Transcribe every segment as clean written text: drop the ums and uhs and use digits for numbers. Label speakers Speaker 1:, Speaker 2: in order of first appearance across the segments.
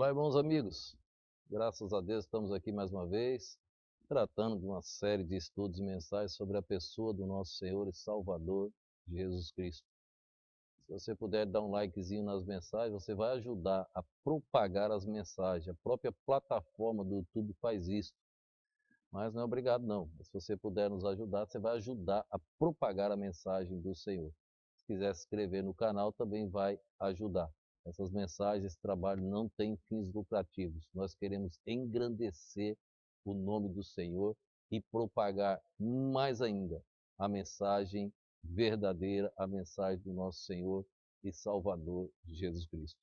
Speaker 1: Olá, irmãos amigos. Graças a Deus estamos aqui mais uma vez, tratando de uma série de estudos e mensagens sobre a pessoa do nosso Senhor e Salvador, Jesus Cristo. Se você puder dar um likezinho nas mensagens, você vai ajudar a propagar as mensagens. A própria plataforma do YouTube faz isso. Mas não é obrigado não. Se você puder nos ajudar, você vai ajudar a propagar a mensagem do Senhor. Se quiser se inscrever no canal, também vai ajudar. Essas mensagens, esse trabalho não tem fins lucrativos. Nós queremos engrandecer o nome do Senhor e propagar mais ainda a mensagem verdadeira, a mensagem do nosso Senhor e Salvador Jesus Cristo.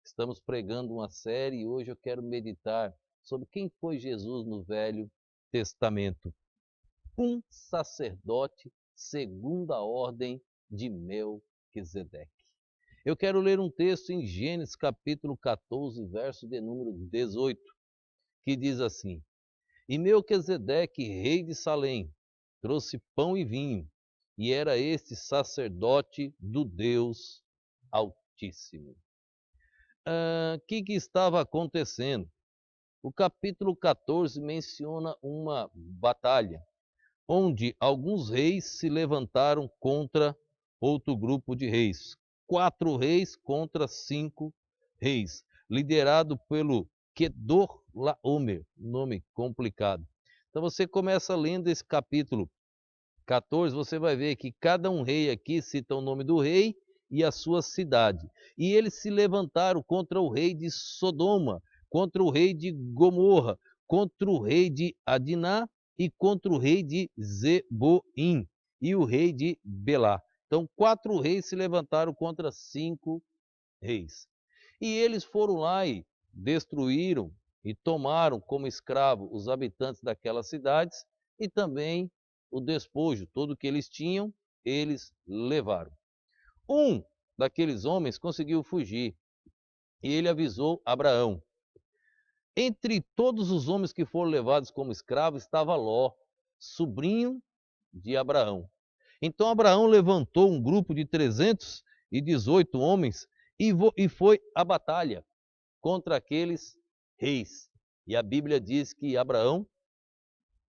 Speaker 1: Estamos pregando uma série e hoje eu quero meditar sobre quem foi Jesus no Velho Testamento. Um sacerdote segundo a ordem de Melquisedeque. Eu quero ler um texto em Gênesis capítulo 14, verso de número 18, que diz assim: E Melquisedeque, rei de Salém, trouxe pão e vinho, e era este sacerdote do Deus Altíssimo. O que estava acontecendo? O capítulo 14 menciona uma batalha, onde alguns reis se levantaram contra outro grupo de reis. 4 reis contra 5 reis, liderado pelo Quedorlaomer, nome complicado. Então você começa lendo esse capítulo 14, você vai ver que cada um rei aqui cita o nome do rei e a sua cidade. E eles se levantaram contra o rei de Sodoma, contra o rei de Gomorra, contra o rei de Adiná e contra o rei de Zeboim e o rei de Belá. Então, 4 reis se levantaram contra 5 reis. E eles foram lá e destruíram e tomaram como escravo os habitantes daquelas cidades e também o despojo, tudo que eles tinham, eles levaram. Um daqueles homens conseguiu fugir e ele avisou Abraão. Entre todos os homens que foram levados como escravos estava Ló, sobrinho de Abraão. Então Abraão levantou um grupo de 318 homens e foi à batalha contra aqueles reis. E a Bíblia diz que Abraão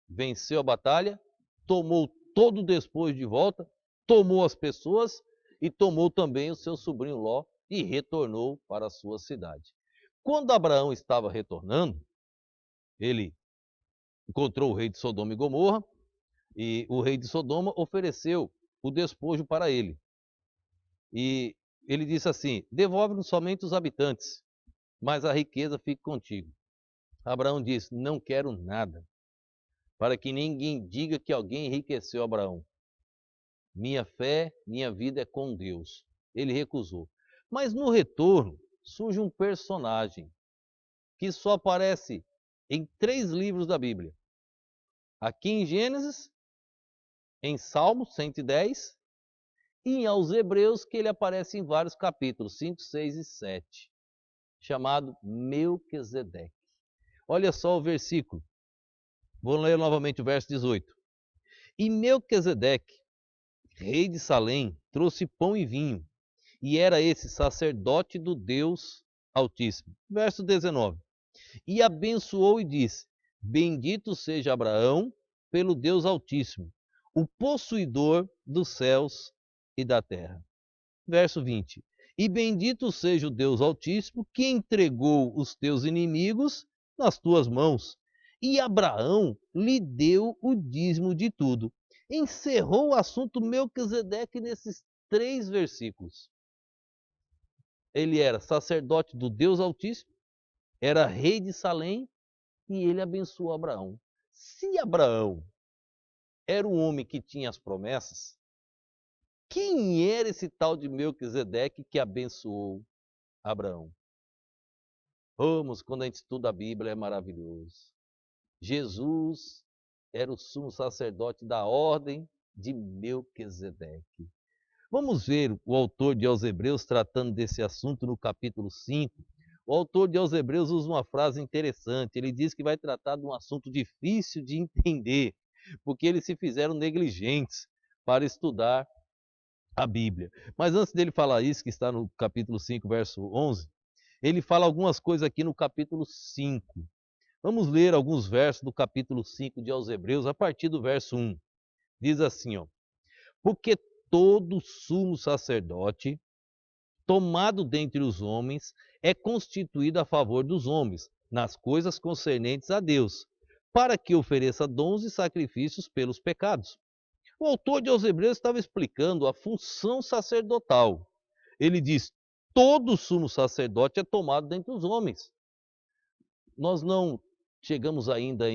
Speaker 1: venceu a batalha, tomou todo o despojo de volta, tomou as pessoas e tomou também o seu sobrinho Ló e retornou para a sua cidade. Quando Abraão estava retornando, ele encontrou o rei de Sodoma e Gomorra e o rei de Sodoma ofereceu o despojo para ele. E ele disse assim: devolve-nos somente os habitantes, mas a riqueza fique contigo. Abraão disse: não quero nada, para que ninguém diga que alguém enriqueceu Abraão. Minha fé, minha vida é com Deus. Ele recusou. Mas no retorno surge um personagem que só aparece em 3 livros da Bíblia. Aqui em Gênesis, em Salmos 110 e em aos Hebreus, que ele aparece em vários capítulos, 5, 6 e 7, chamado Melquisedeque. Olha só o versículo. Vou ler novamente o verso 18. E Melquisedeque, rei de Salém, trouxe pão e vinho, e era esse sacerdote do Deus Altíssimo. Verso 19. E abençoou e disse: bendito seja Abraão pelo Deus Altíssimo, o possuidor dos céus e da terra. Verso 20. E bendito seja o Deus Altíssimo, que entregou os teus inimigos nas tuas mãos. E Abraão lhe deu o dízimo de tudo. Encerrou o assunto Melquisedeque nesses 3 versículos. Ele era sacerdote do Deus Altíssimo, era rei de Salém e ele abençoou Abraão. Se Abraão era um homem que tinha as promessas, quem era esse tal de Melquisedeque que abençoou Abraão? Vamos, quando a gente estuda a Bíblia é maravilhoso. Jesus era o sumo sacerdote da ordem de Melquisedeque. Vamos ver o autor de aos Hebreus tratando desse assunto no capítulo 5. O autor de aos Hebreus usa uma frase interessante. Ele diz que vai tratar de um assunto difícil de entender, porque eles se fizeram negligentes para estudar a Bíblia. Mas antes dele falar isso, que está no capítulo 5, verso 11, ele fala algumas coisas aqui no capítulo 5. Vamos ler alguns versos do capítulo 5 de aos Hebreus, a partir do verso 1. Diz assim, ó: porque todo sumo sacerdote, tomado dentre os homens, é constituído a favor dos homens, nas coisas concernentes a Deus, para que ofereça dons e sacrifícios pelos pecados. O autor de aos Hebreus estava explicando a função sacerdotal. Ele diz: todo sumo sacerdote é tomado dentre os homens. Nós não chegamos ainda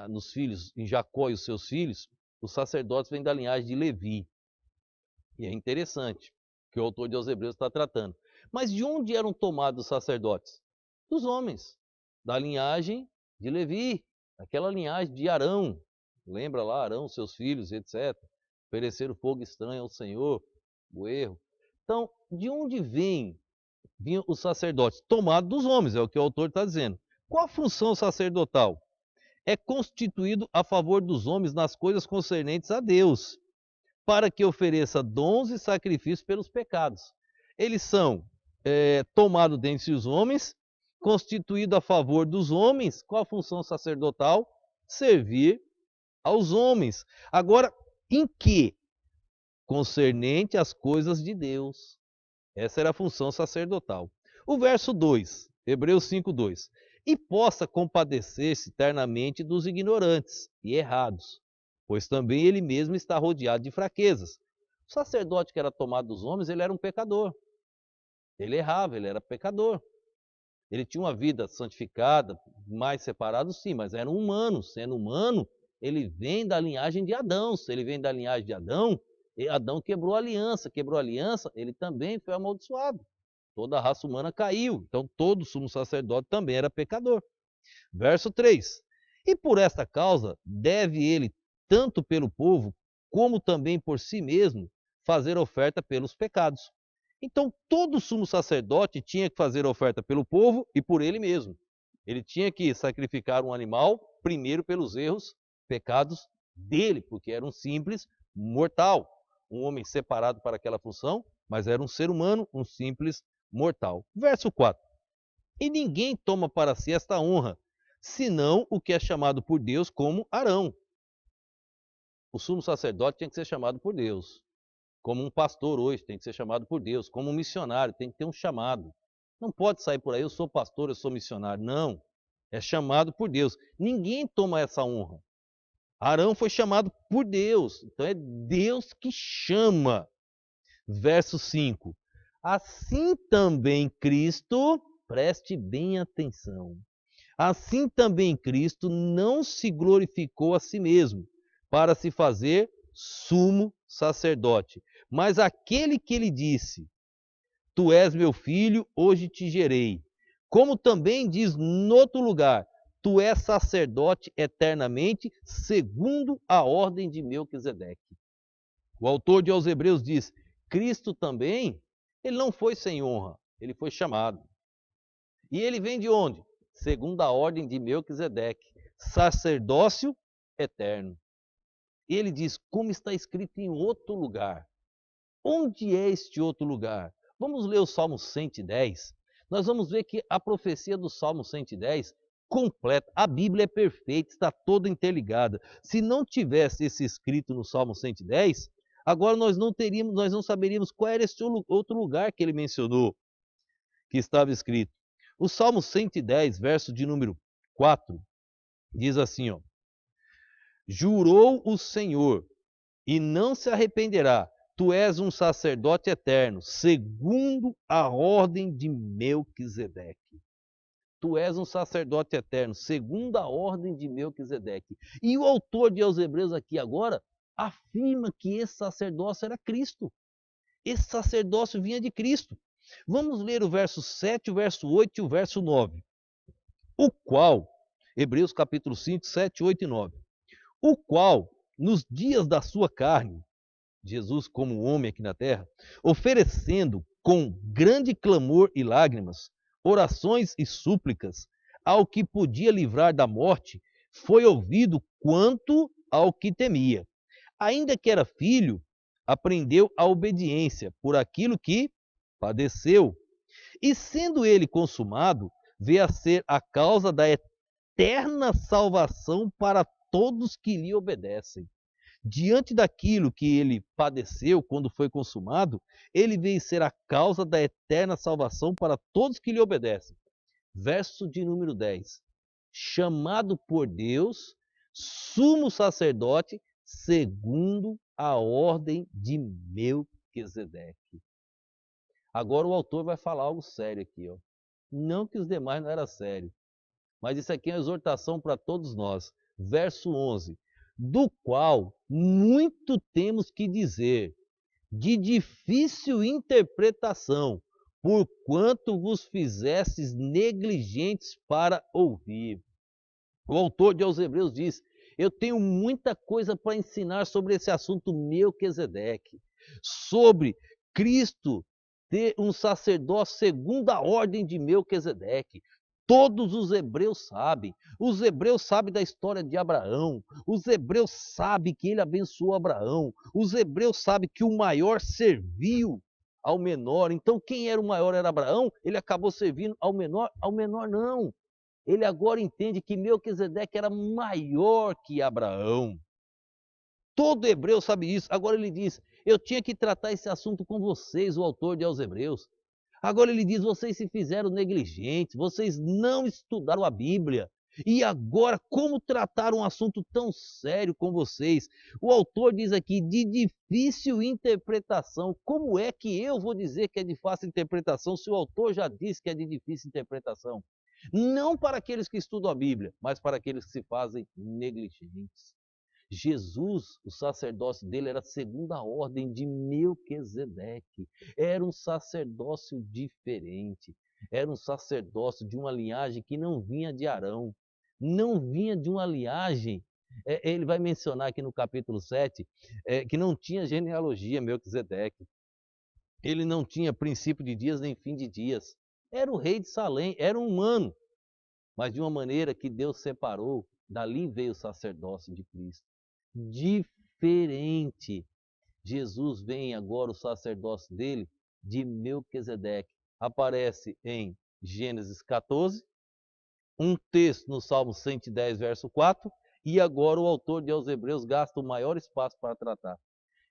Speaker 1: nos filhos, em Jacó e os seus filhos. Os sacerdotes vêm da linhagem de Levi. E é interessante que o autor de aos Hebreus está tratando. Mas de onde eram tomados os sacerdotes? Dos homens, da linhagem de Levi, aquela linhagem de Arão. Lembra lá, Arão, seus filhos, etc. Ofereceram fogo estranho ao Senhor, o erro. Então, de onde vinham os sacerdotes? Tomados dos homens, é o que o autor está dizendo. Qual a função sacerdotal? É constituído a favor dos homens nas coisas concernentes a Deus, para que ofereça dons e sacrifícios pelos pecados. Eles são tomados dentre os homens, constituído a favor dos homens. Qual a função sacerdotal? Servir aos homens. Agora, em que? Concernente às coisas de Deus. Essa era a função sacerdotal. O verso 2, Hebreus 5:2. E possa compadecer-se eternamente dos ignorantes e errados, pois também ele mesmo está rodeado de fraquezas. O sacerdote que era tomado dos homens, ele era um pecador. Ele errava, ele era pecador. Ele tinha uma vida santificada, mais separado sim, mas era um humano. Sendo humano, ele vem da linhagem de Adão. Se ele vem da linhagem de Adão, Adão quebrou a aliança, ele também foi amaldiçoado. Toda a raça humana caiu, então todo sumo sacerdote também era pecador. Verso 3. E por esta causa deve ele, tanto pelo povo, como também por si mesmo, fazer oferta pelos pecados. Então todo sumo sacerdote tinha que fazer oferta pelo povo e por ele mesmo. Ele tinha que sacrificar um animal, primeiro pelos erros, pecados dele, porque era um simples mortal. Um homem separado para aquela função, mas era um ser humano, um simples mortal. Verso 4. E ninguém toma para si esta honra, senão o que é chamado por Deus como Arão. O sumo sacerdote tinha que ser chamado por Deus. Como um pastor hoje tem que ser chamado por Deus. Como um missionário tem que ter um chamado. Não pode sair por aí, eu sou pastor, eu sou missionário. Não. É chamado por Deus. Ninguém toma essa honra. Arão foi chamado por Deus. Então é Deus que chama. Verso 5. Assim também Cristo, preste bem atenção, assim também Cristo não se glorificou a si mesmo, para se fazer sumo sacerdote, mas aquele que lhe disse: tu és meu filho, hoje te gerei. Como também diz noutro lugar: tu és sacerdote eternamente, segundo a ordem de Melquisedeque. O autor de aos Hebreus diz: Cristo também, ele não foi sem honra, ele foi chamado. E ele vem de onde? Segundo a ordem de Melquisedeque, sacerdócio eterno. E ele diz, como está escrito em outro lugar. Onde é este outro lugar? Vamos ler o Salmo 110. Nós vamos ver que a profecia do Salmo 110 completa. A Bíblia é perfeita, está toda interligada. Se não tivesse esse escrito no Salmo 110, agora nós não saberíamos qual era esse outro lugar que ele mencionou, que estava escrito. O Salmo 110, verso de número 4, diz assim, ó: jurou o Senhor e não se arrependerá. Tu és um sacerdote eterno, segundo a ordem de Melquisedeque. Tu és um sacerdote eterno, segundo a ordem de Melquisedeque. E o autor de aos Hebreus aqui agora afirma que esse sacerdócio era Cristo. Esse sacerdócio vinha de Cristo. Vamos ler o verso 7, o verso 8 e o verso 9. O qual, Hebreus capítulo 5, 7, 8 e 9. O qual, nos dias da sua carne, Jesus como homem aqui na terra, oferecendo com grande clamor e lágrimas, orações e súplicas, ao que podia livrar da morte, foi ouvido quanto ao que temia. Ainda que era filho, aprendeu a obediência por aquilo que padeceu. E sendo ele consumado, veio a ser a causa da eterna salvação para todos que lhe obedecem. Diante daquilo que ele padeceu quando foi consumado, ele veio ser a causa da eterna salvação para todos que lhe obedecem. Verso de número 10. Chamado por Deus, sumo sacerdote, segundo a ordem de Melquisedeque. Agora o autor vai falar algo sério aqui, ó. Não que os demais não era sério, mas isso aqui é uma exortação para todos nós. Verso 11. Do qual muito temos que dizer, de difícil interpretação, porquanto vos fizestes negligentes para ouvir. O autor de aos Hebreus diz: eu tenho muita coisa para ensinar sobre esse assunto Melquisedeque, sobre Cristo ter um sacerdócio segundo a ordem de Melquisedeque. Todos os hebreus sabem. Os hebreus sabem da história de Abraão. Os hebreus sabem que ele abençoou Abraão. Os hebreus sabem que o maior serviu ao menor. Então, quem era o maior era Abraão. Ele acabou servindo ao menor. Ao menor, não. Ele agora entende que Melquisedeque era maior que Abraão. Todo hebreu sabe isso. Agora ele diz: eu tinha que tratar esse assunto com vocês, o autor de aos Hebreus. Agora ele diz: vocês se fizeram negligentes, vocês não estudaram a Bíblia. E agora, como tratar um assunto tão sério com vocês? O autor diz aqui, de difícil interpretação. Como é que eu vou dizer que é de fácil interpretação se o autor já disse que é de difícil interpretação? Não para aqueles que estudam a Bíblia, mas para aqueles que se fazem negligentes. Jesus, o sacerdócio dele era segundo a ordem de Melquisedeque. Era um sacerdócio diferente. Era um sacerdócio de uma linhagem que não vinha de Arão. Não vinha de uma linhagem. Ele vai mencionar aqui no capítulo 7 que não tinha genealogia Melquisedeque. Ele não tinha princípio de dias nem fim de dias. Era o rei de Salém, era um humano. Mas de uma maneira que Deus separou, dali veio o sacerdócio de Cristo. Diferente. Jesus vem agora, o sacerdócio dele, de Melquisedeque. Aparece em Gênesis 14, um texto no Salmo 110, verso 4, e agora o autor de aos Hebreus gasta o maior espaço para tratar.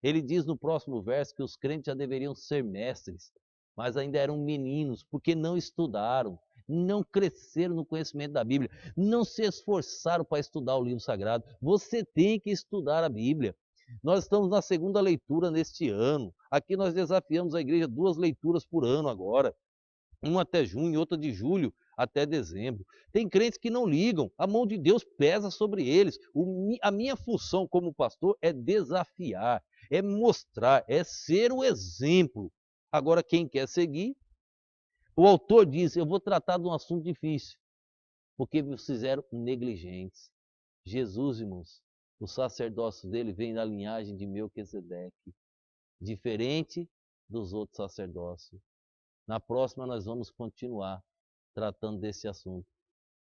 Speaker 1: Ele diz no próximo verso que os crentes já deveriam ser mestres, mas ainda eram meninos, porque não estudaram, não cresceram no conhecimento da Bíblia, não se esforçaram para estudar o livro sagrado. Você tem que estudar a Bíblia. Nós estamos na segunda leitura neste ano. Aqui nós desafiamos a igreja 2 leituras por ano agora. Uma até junho, outra de julho até dezembro. Tem crentes que não ligam, a mão de Deus pesa sobre eles. A minha função como pastor é desafiar, é mostrar, é ser o exemplo. Agora, quem quer seguir, o autor diz: eu vou tratar de um assunto difícil, porque vos fizeram negligentes. Jesus, irmãos, o sacerdócio dele vem da linhagem de Melquisedeque, diferente dos outros sacerdócios. Na próxima, nós vamos continuar tratando desse assunto.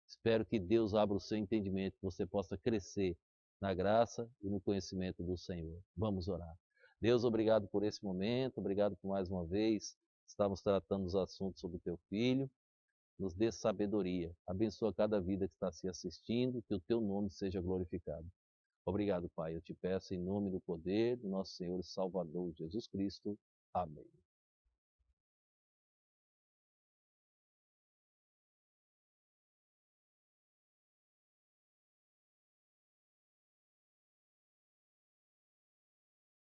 Speaker 1: Espero que Deus abra o seu entendimento, que você possa crescer na graça e no conhecimento do Senhor. Vamos orar. Deus, obrigado por esse momento, obrigado por mais uma vez. Estamos tratando os assuntos sobre o teu filho. Nos dê sabedoria. Abençoa cada vida que está se assistindo, que o teu nome seja glorificado. Obrigado, Pai. Eu te peço em nome do poder do nosso Senhor e Salvador Jesus Cristo. Amém.